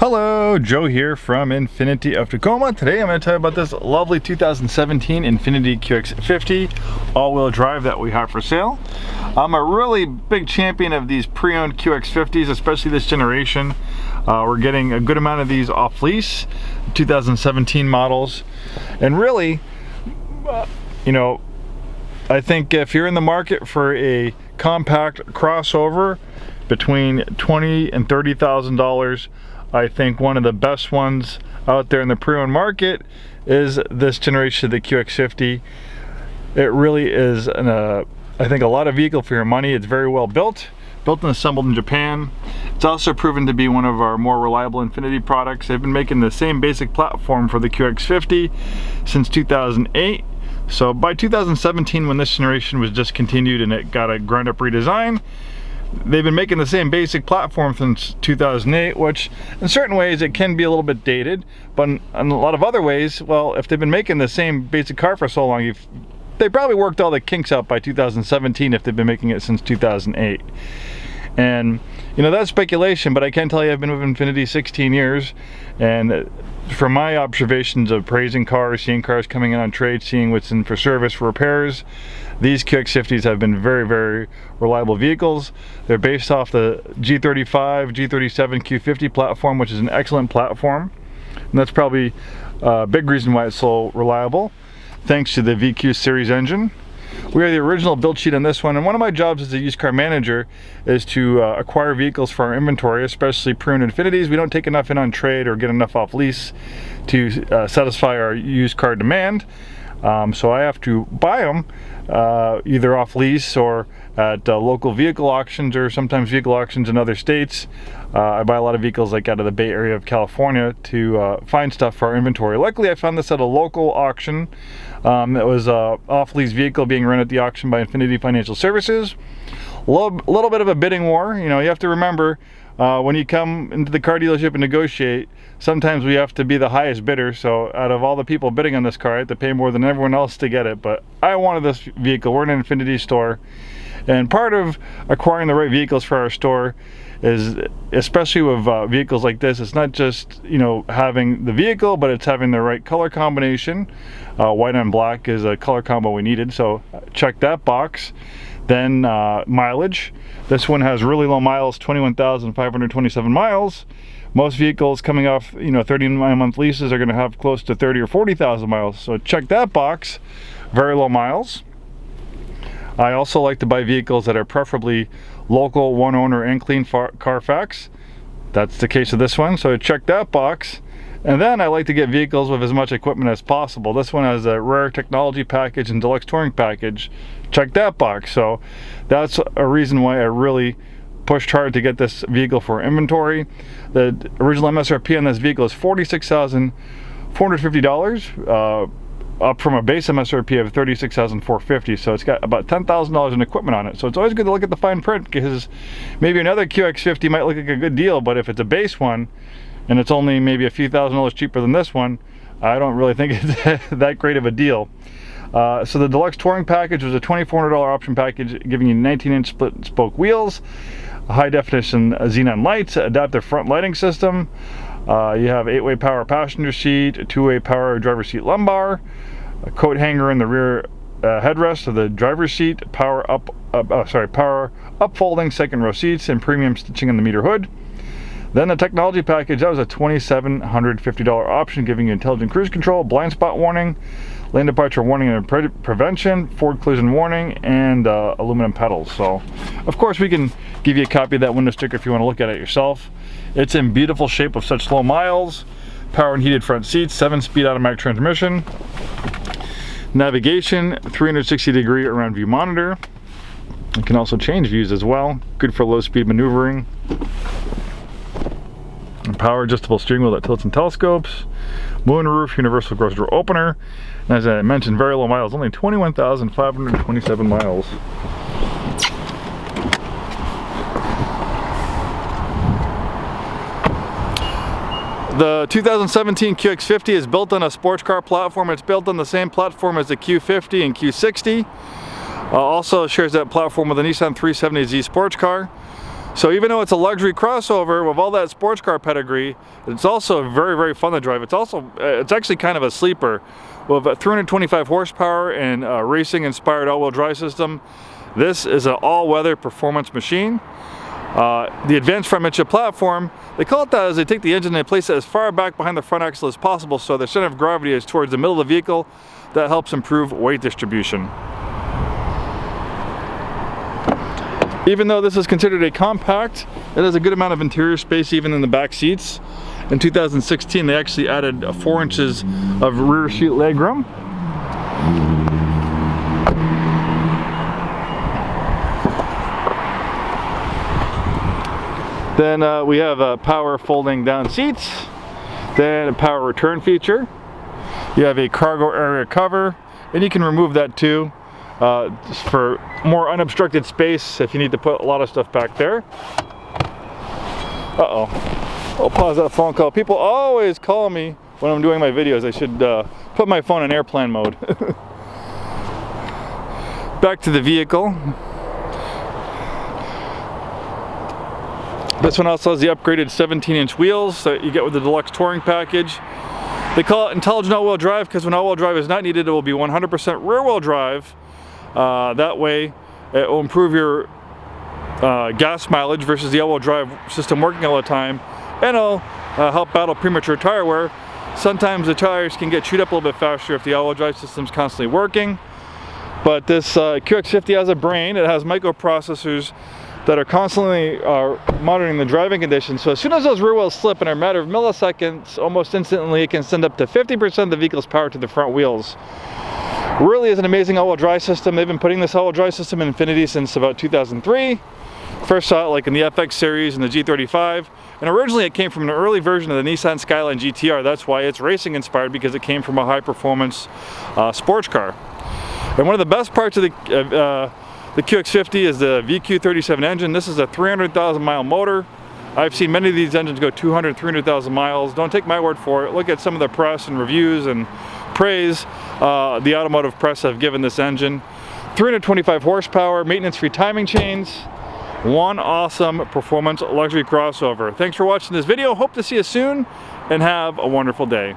Hello, Joe here from Infiniti of Tacoma. Today I'm going to tell you about this lovely 2017 Infiniti QX50 all-wheel drive that we have for sale. I'm a really big champion of these pre-owned QX50s, especially this generation. We're getting a good amount of these off lease, 2017 models. And really, I think if you're in the market for a compact crossover between $20,000 and $30,000, I think one of the best ones out there in the pre-owned market is this generation of the QX50. It really is, I think, a lot of vehicle for your money. It's very well built and assembled in Japan. It's also proven to be one of our more reliable Infiniti products. They've been making the same basic platform for the QX50 since 2008. So by 2017, when this generation was discontinued and it got a ground-up redesign, they've been making the same basic platform since 2008, which in certain ways it can be a little bit dated, but in a lot of other ways, well, if they've been making the same basic car for so long, they probably worked all the kinks out by 2017 if they've been making it since 2008. And that's speculation, but I can tell you I've been with Infiniti 16 years, and from my observations of appraising cars, seeing cars coming in on trade, seeing what's in for service, for repairs, these QX50s have been very, very reliable vehicles. They're based off the G35, G37 Q50 platform, which is an excellent platform. And that's probably a big reason why it's so reliable, thanks to the VQ series engine. We are the original build sheet on this one, and one of my jobs as a used car manager is to acquire vehicles for our inventory, especially pre-owned Infinitis. We don't take enough in on trade or get enough off lease to satisfy our used car demand. So I have to buy them either off lease or at local vehicle auctions, or sometimes vehicle auctions in other states. I buy a lot of vehicles like out of the Bay Area of California to find stuff for our inventory. Luckily, I found this at a local auction. That was an off-lease vehicle being run at the auction by Infiniti Financial Services. A little bit of a bidding war. You have to remember, when you come into the car dealership and negotiate, sometimes we have to be the highest bidder. So out of all the people bidding on this car, I have to pay more than everyone else to get it. But I wanted this vehicle. We're in an Infiniti store, and part of acquiring the right vehicles for our store is, especially with vehicles like this, it's not just having the vehicle, but it's having the right color combination. White and black is a color combo we needed, so check that box. Then mileage. This one has really low miles, 21,527 miles. Most vehicles coming off 39-month leases are going to have close to 30 or 40,000 miles, so check that box. Very low miles. I also like to buy vehicles that are preferably local, one owner, and clean Carfax. That's the case of this one, so check that box. And then I like to get vehicles with as much equipment as possible. This one has a rare technology package and deluxe touring package. Check that box. So that's a reason why I really pushed hard to get this vehicle for inventory. The original MSRP on this vehicle is $46,450, up from a base MSRP of $36,450. So it's got about $10,000 in equipment on it. So it's always good to look at the fine print, because maybe another QX50 might look like a good deal, but if it's a base one and it's only maybe a few $1,000s cheaper than this one, I don't really think it's that great of a deal. So the deluxe touring package was a $2,400 option package, giving you 19-inch split spoke wheels, high definition xenon lights, adaptive front lighting system. You have 8-way power passenger seat, a 2-way power driver's seat lumbar, a coat hanger in the rear headrest of the driver's seat, power up folding second row seats, and premium stitching on the meter hood. Then the technology package, that was a $2,750 option, giving you intelligent cruise control, blind spot warning, lane departure warning and prevention, forward collision warning, and aluminum pedals. So of course we can give you a copy of that window sticker if you want to look at it yourself. It's in beautiful shape with such low miles, power and heated front seats, 7-speed automatic transmission, navigation, 360-degree around view monitor. You can also change views as well, good for low speed maneuvering. And power adjustable steering wheel that tilts and telescopes, moonroof, universal garage door opener, and as I mentioned, very low miles, only 21,527 miles. The 2017 QX50 is built on a sports car platform. It's built on the same platform as the Q50 and Q60. Also shares that platform with the Nissan 370Z sports car. So even though it's a luxury crossover with all that sports car pedigree, it's also very, very fun to drive. It's actually kind of a sleeper. With 325 horsepower and a racing-inspired all-wheel drive system, this is an all-weather performance machine. The advanced front midship platform, they call it that as they take the engine and they place it as far back behind the front axle as possible, so the center of gravity is towards the middle of the vehicle. That helps improve weight distribution. Even though this is considered a compact, it has a good amount of interior space even in the back seats. In 2016, they actually added 4 inches of rear seat legroom. Then we have power folding down seats, then a power return feature. You have a cargo area cover, and you can remove that too, just for more unobstructed space if you need to put a lot of stuff back there. I'll pause that phone call. People always call me when I'm doing my videos. I should put my phone in airplane mode. Back to the vehicle. This one also has the upgraded 17-inch wheels that you get with the Deluxe touring package. They call it intelligent all-wheel drive because when all-wheel drive is not needed, it will be 100% rear-wheel drive. That way, it will improve your gas mileage versus the all-wheel drive system working all the time, and it'll help battle premature tire wear. Sometimes the tires can get chewed up a little bit faster if the all-wheel drive system's constantly working. But this QX50 has a brain. It has microprocessors that are constantly monitoring the driving conditions. So as soon as those rear wheels slip in a matter of milliseconds, almost instantly, it can send up to 50% of the vehicle's power to the front wheels. Really is an amazing all-wheel drive system. They've been putting this all-wheel drive system in Infiniti since about 2003. First saw it like in the FX series and the G35. And originally it came from an early version of the Nissan Skyline GTR. That's why it's racing inspired, because it came from a high performance sports car. And one of the best parts of the QX50 is the VQ37 engine. This is a 300,000 mile motor. I've seen many of these engines go 200, 300,000 miles. Don't take my word for it. Look at some of the press and reviews and praise the automotive press have given this engine. 325 horsepower, maintenance-free timing chains. One awesome performance luxury crossover. Thanks for watching this video. Hope to see you soon and have a wonderful day.